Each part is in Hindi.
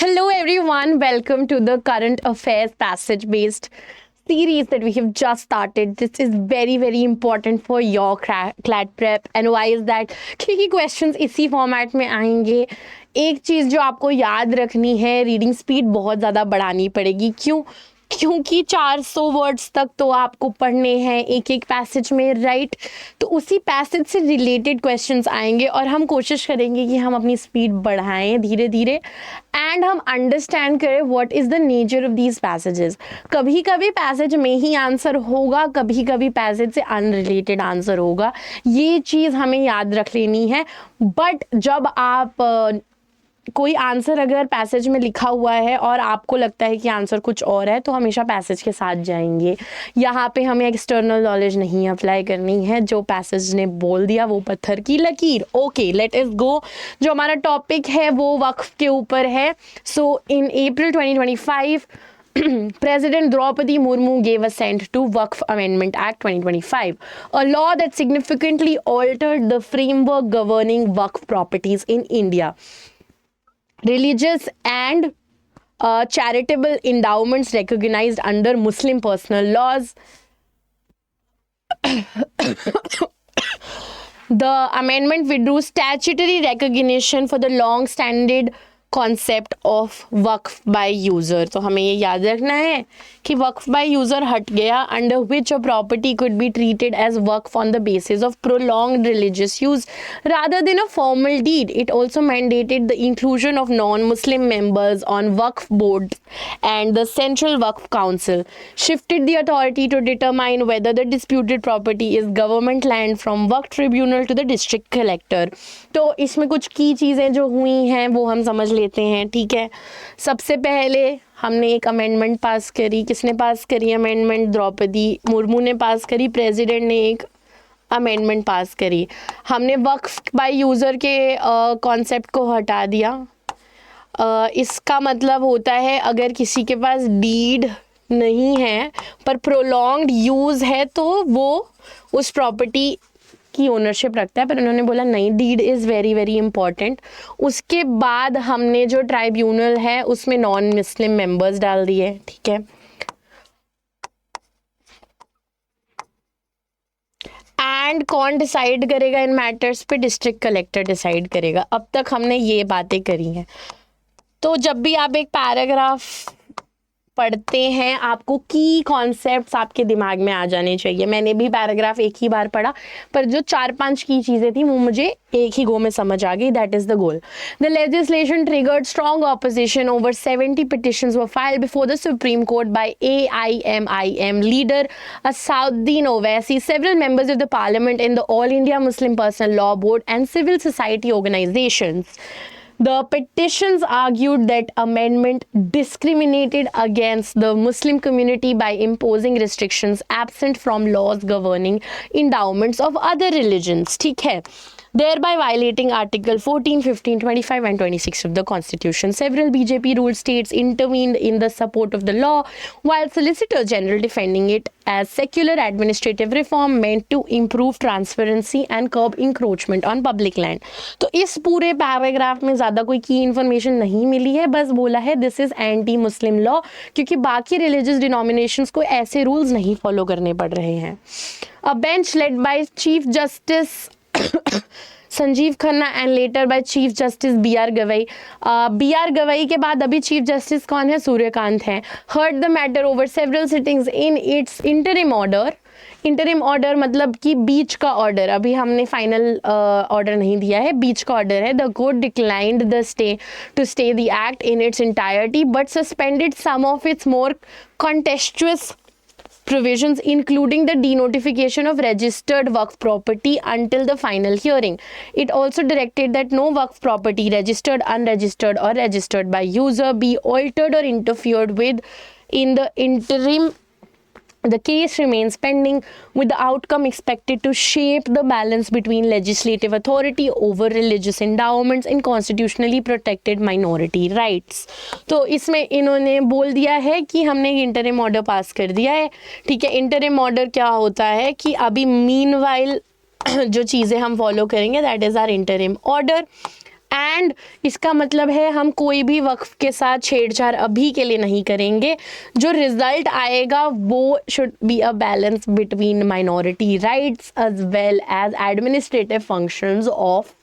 Hello, everyone. Welcome to the current affairs passage based series that we have just started. This is very, very important for your CLAT prep. And why is that? क्योंकि questions इसी format में आएंगे. एक चीज़ जो आपको याद रखनी है, रीडिंग स्पीड बहुत ज़्यादा बढ़ानी पड़ेगी. क्योंकि 400 वर्ड्स तक तो आपको पढ़ने हैं एक एक पैसेज में, राइट? तो उसी पैसेज से रिलेटेड क्वेश्चंस आएंगे और हम कोशिश करेंगे कि हम अपनी स्पीड बढ़ाएं धीरे धीरे एंड हम अंडरस्टैंड करें what is the nature of these passages. कभी कभी पैसेज में ही आंसर होगा, कभी कभी पैसेज से अनरिलेटेड आंसर होगा. ये चीज़ हमें याद रख लेनी है. बट जब आप कोई आंसर अगर पैसेज में लिखा हुआ है और आपको लगता है कि आंसर कुछ और है, तो हमेशा पैसेज के साथ जाएंगे. यहाँ पे हमें एक्सटर्नल नॉलेज नहीं अप्लाई करनी है. जो पैसेज ने बोल दिया वो पत्थर की लकीर. ओके, लेट अस गो. जो हमारा टॉपिक है वो वक्फ के ऊपर है. सो इन अप्रैल 2025 President Draupadi Murmu gave assent to Waqf Amendment Act 2025, a law that significantly altered the framework governing Waqf properties in India. Religious and charitable endowments recognized under Muslim personal laws. The amendment withdrew statutory recognition for the long-standing concept of Waqf by user. तो हमें ये याद रखना है कि वक्फ बाय यूज़र हट गया, under which a property could be treated as waqf on the basis of prolonged religious use rather than a formal deed. It also mandated the inclusion of non-Muslim members on Waqf board, and the Central Waqf Council shifted the authority to determine whether the disputed property is government land from Waqf Tribunal to the district collector. तो इसमें कुछ की चीज़ें जो हुई हैं वो हम समझ लेते हैं. ठीक है, सबसे पहले हमने एक अमेंडमेंट पास करी. किसने पास करी अमेंडमेंट? द्रौपदी मुर्मू ने पास करी. प्रेसिडेंट ने एक अमेंडमेंट पास करी. हमने वक्फ बाय यूज़र के कॉन्सेप्ट को हटा दिया. इसका मतलब होता है अगर किसी के पास डीड नहीं है पर प्रोलॉन्ग्ड यूज़ है तो वो उस प्रॉपर्टी की ओनरशिप रखता है. पर उन्होंने बोला नहीं, deed is very very important. उसके बाद हमने जो ट्राइब्यूनल है उसमें नॉन मुस्लिम मेंबर्स डाल दिए. ठीक है, एंड कौन डिसाइड करेगा इन मैटर्स पे? डिस्ट्रिक्ट कलेक्टर डिसाइड करेगा. अब तक हमने ये बातें करी हैं. तो जब भी आप एक पैराग्राफ पढ़ते हैं आपको की कॉन्सेप्ट्स आपके दिमाग में आ जाने चाहिए. मैंने भी पैराग्राफ एक ही बार पढ़ा, पर जो 4-5 की चीज़ें थी वो मुझे एक ही गो में समझ आ गई. That is the goal. The legislation triggered strong opposition. Over 70 petitions were filed before the Supreme Court by AIMIM leader Asauddin Owaisi, several members of the parliament in the All India Muslim Personal Law Board and civil society organizations. The petitions argued that amendment discriminated against the Muslim community by imposing restrictions absent from laws governing endowments of other religions. ठीक है, thereby violating Article 14, 15, 25 and 26 of the Constitution. Several BJP ruled states intervened in the support of the law, while Solicitor General defending it as secular administrative reform meant to improve transparency and curb encroachment on public land. तो इस पूरे पैराग्राफ में ज़्यादा कोई की इन्फॉर्मेशन नहीं मिली है. बस बोला है this is anti Muslim law, क्योंकि बाकी रिलीजियस डिनोमिनेशंस को ऐसे रूल्स नहीं फॉलो करने पड़ रहे हैं. A bench led by chief justice Sanjiv Khanna and later by chief justice B R. Gavai. B R. Gavai के बाद अभी चीफ जस्टिस कौन है? सूर्यकांत हैं. Heard the matter over several sittings in its interim order. Interim order मतलब कि बीच का ऑर्डर. अभी हमने फाइनल ऑर्डर नहीं दिया है, बीच का ऑर्डर है. The court declined the stay to stay the act in its entirety but suspended some of its more contentious provisions, including the denotification of registered Waqf property until the final hearing. It also directed that no Waqf property, registered, unregistered or registered by user, be altered or interfered with in the interim. The case remains pending, with the outcome expected to shape the balance between legislative authority over religious endowments and constitutionally protected minority rights. तो इसमें इन्होंने बोल दिया है कि हमने इंटरिम ऑर्डर पास कर दिया है. ठीक है, इंटरिम ऑर्डर क्या होता है कि अभी मीनवाइल जो चीज़ें हम फॉलो करेंगे that is our interim order. And इसका मतलब है हम कोई भी वक्फ के साथ छेड़छाड़ अभी के लिए नहीं करेंगे. जो रिजल्ट आएगा वो should be a balance between minority rights as well as administrative functions of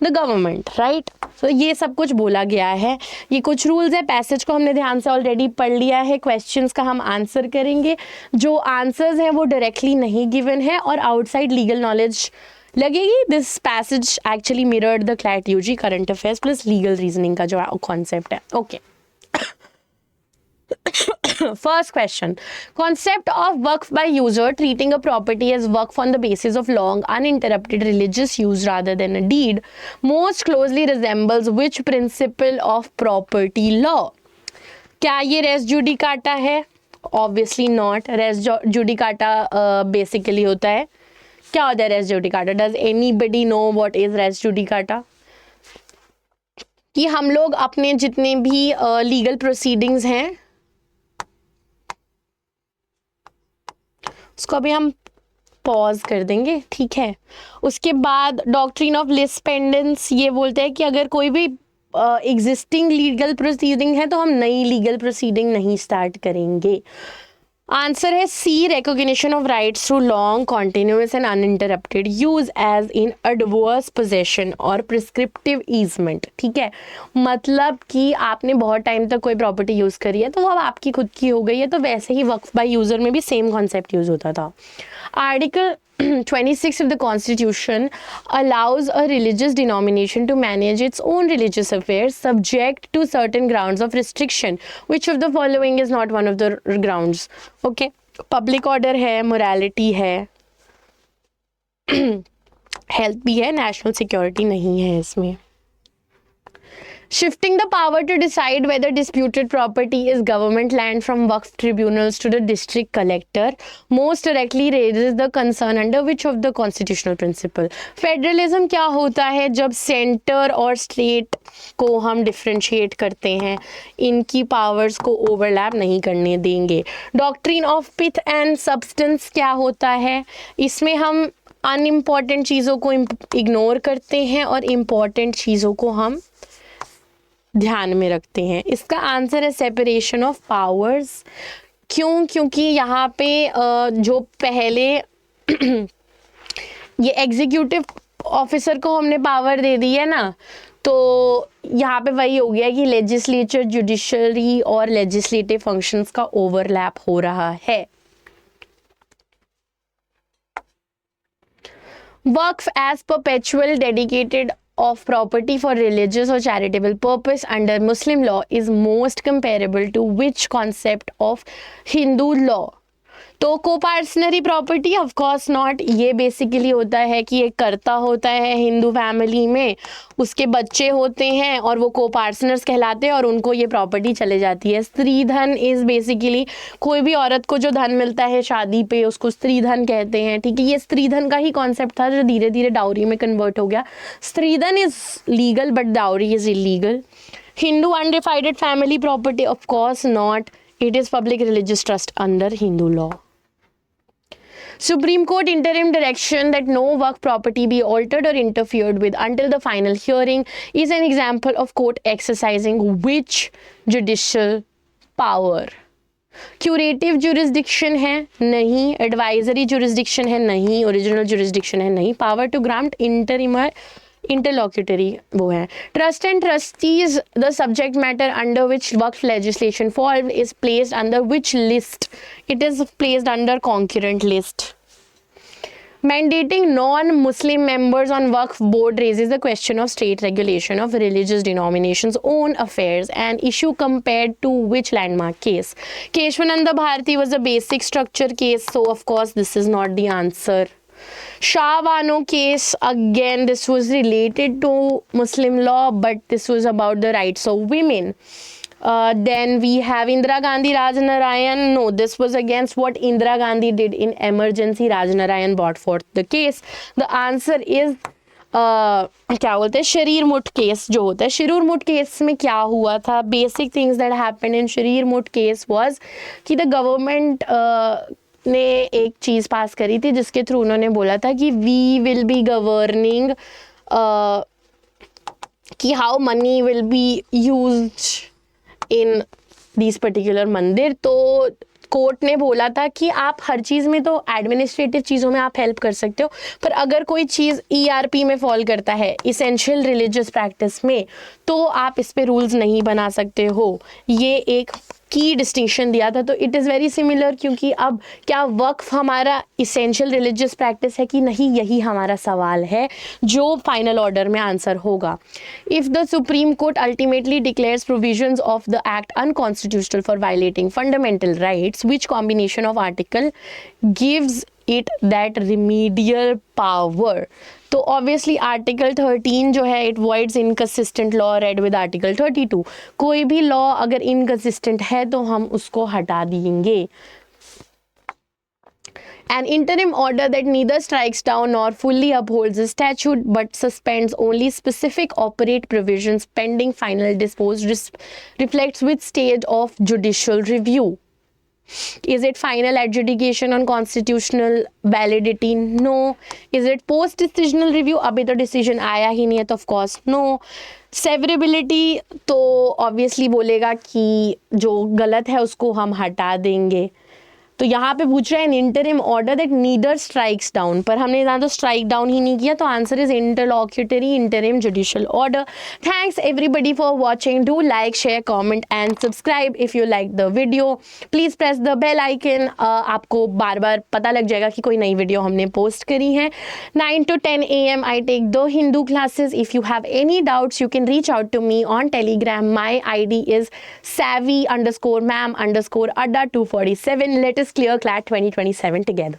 the government, right. तो ये सब कुछ बोला गया है. ये कुछ रूल्स है. पैसेज को हमने ध्यान से ऑलरेडी पढ़ लिया है. क्वेश्चंस का हम आंसर करेंगे. जो आंसर्स हैं वो डायरेक्टली नहीं गिवन है और आउटसाइड लीगल नॉलेज लगेगी. This passage actually mirrored the CLAT UG current affairs plus legal reasoning का जो कॉन्सेप्ट है. Okay. First question. Concept of waqf by user treating a property as waqf on the basis of long uninterrupted religious use rather than a deed most closely resembles which principle of property law? क्या ये रेस जुडिकाटा है? Obviously not. Res judicata basically होता है. क्या होता है res judicata? Does anybody know what is res judicata? कि हम लोग अपने जितने भी लीगल प्रोसीडिंग्स हैं उसको अभी हम पॉज कर देंगे, ठीक है. उसके बाद डॉक्ट्रिन ऑफ लिस पेंडेंस ये बोलते हैं कि अगर कोई भी एग्जिस्टिंग लीगल प्रोसीडिंग है तो हम नई लीगल प्रोसीडिंग नहीं स्टार्ट करेंगे. आंसर है C, recognition of rights through long continuous and uninterrupted use as in adverse possession और प्रिस्क्रिप्टिव ईजमेंट. ठीक है, मतलब कि आपने बहुत टाइम तक कोई प्रॉपर्टी यूज़ करी है तो वो अब आपकी खुद की हो गई है. तो वैसे ही वक्फ बाय यूज़र में भी सेम कॉन्सेप्ट यूज़ होता था. Article 26 of the Constitution allows a religious denomination to manage its own religious affairs subject to certain grounds of restriction. Which of the following is not one of the grounds? Okay, public order है, morality है, health भी है, national security नहीं है इसमें. Shifting the power to decide whether disputed property is government land from Waqf tribunals to the district collector most directly raises the concern under which of the constitutional principle? Federalism क्या होता है? जब सेंटर और स्टेट को हम डिफ्रेंशिएट करते हैं, इनकी पावर्स को ओवरलैप नहीं करने देंगे. Doctrine of pith and substance क्या होता है? इसमें हम अनइम्पॉर्टेंट चीज़ों को इग्नोर करते हैं और इम्पॉर्टेंट चीज़ों को हम ध्यान में रखते हैं. इसका आंसर है सेपरेशन ऑफ पावर्स. क्यों? क्योंकि यहाँ पे जो पहले ये एग्जीक्यूटिव ऑफिसर को हमने पावर दे दी है ना, तो यहाँ पे वही हो गया कि लेजिस्लेचर, जुडिशरी और लेजिस्लेटिव फंक्शंस का ओवरलैप हो रहा है. Waqf as perpetual dedicated of property for religious or charitable purpose under Muslim law is most comparable to which concept of Hindu law? तो coparcenary property of course not. ये बेसिकली होता है कि एक कर्ता होता है हिंदू फैमिली में, उसके बच्चे होते हैं और वो कोपार्सनर्स कहलाते हैं और उनको ये प्रॉपर्टी चले जाती है. स्त्री धन इज बेसिकली कोई भी औरत को जो धन मिलता है शादी पे उसको स्त्री धन कहते हैं. ठीक है, ये स्त्री धन का ही कॉन्सेप्ट था जो धीरे धीरे डाउरी में कन्वर्ट हो गया. स्त्री धन is legal but dowry is illegal. Hindu undivided family property of course not. It is public religious trust under Hindu law. Supreme Court interim direction that no waqf property be altered or interfered with until the final hearing is an example of court exercising which judicial power? Curative jurisdiction है? नहीं. Advisory jurisdiction है? नहीं. Original jurisdiction है? नहीं. Power to grant interim interlocutory वो है. Trust and trustees, the subject matter under which waqf legislation falls is placed under which list? It is placed under concurrent list. Mandating non-Muslim members on waqf board raises the question of state regulation of religious denominations' own affairs, an issue compared to which landmark case? Keshwananda Bharati was a basic structure case, so of course this is not the answer. Shah Bano case, again this was related to Muslim law but this was about the rights of women. Then we have Indira Gandhi Rajnarayan. No, this was against what Indira Gandhi did in emergency. Rajnarayan brought forth the case. The answer is क्या बोलते हैं, शरीर मुठ केस जो होता है. शरीर मुठ केस में क्या हुआ था? Basic things that happened in शरीर मुठ केस वाज कि द गवर्नमेंट ने एक चीज़ पास करी थी जिसके थ्रू उन्होंने बोला था कि वी विल बी गवर्निंग कि how many will be used in this particular मंदिर। तो कोर्ट ने बोला था कि आप हर चीज़ में, तो एडमिनिस्ट्रेटिव चीज़ों में आप हेल्प कर सकते हो, पर अगर कोई चीज़ ERP में फॉल करता है, इसेंशियल रिलीजियस प्रैक्टिस में, तो आप इस पे रूल्स नहीं बना सकते हो। ये एक की डिस्टिंक्शन दिया था। तो इट इज़ वेरी सिमिलर, क्योंकि अब क्या वक्फ हमारा इसेंशियल रिलीजियस प्रैक्टिस है कि नहीं, यही हमारा सवाल है जो फाइनल ऑर्डर में आंसर होगा। If the supreme court ultimately declares provisions of the act unconstitutional for violating fundamental rights, which combination of article gives it that remedial power. तो ऑब्वियसली आर्टिकल 13 जो है, it voids inconsistent law read with article 32। कोई भी लॉ अगर इनकंसिस्टेंट है तो हम उसको हटा देंगे। An interim order that neither strikes down nor fully upholds the statute but suspends only specific operate provisions pending final dispose reflects which stage of judicial review. Is it final adjudication on constitutional validity? No. Is it post decisional review? अभी तो decision आया ही नहीं है, तो of course no. Severability तो obviously बोलेगा कि जो गलत है उसको हम हटा देंगे। तो यहाँ पे पूछ रहे हैं interim order that neither strikes down, पर हमने यहाँ तो स्ट्राइक डाउन ही नहीं किया, तो answer is interlocutory interim judicial order. Thanks everybody for watching. Do like, share, comment and subscribe if you like the video. Please press the bell icon. आपको बार बार पता लग जाएगा कि कोई नई वीडियो हमने पोस्ट करी है। 9 to 10 AM I take the Hindu classes. If you have any doubts you can reach out to me on Telegram. My ID is savvy_ma'am_adda247. Let us clear CLAT 2027 together.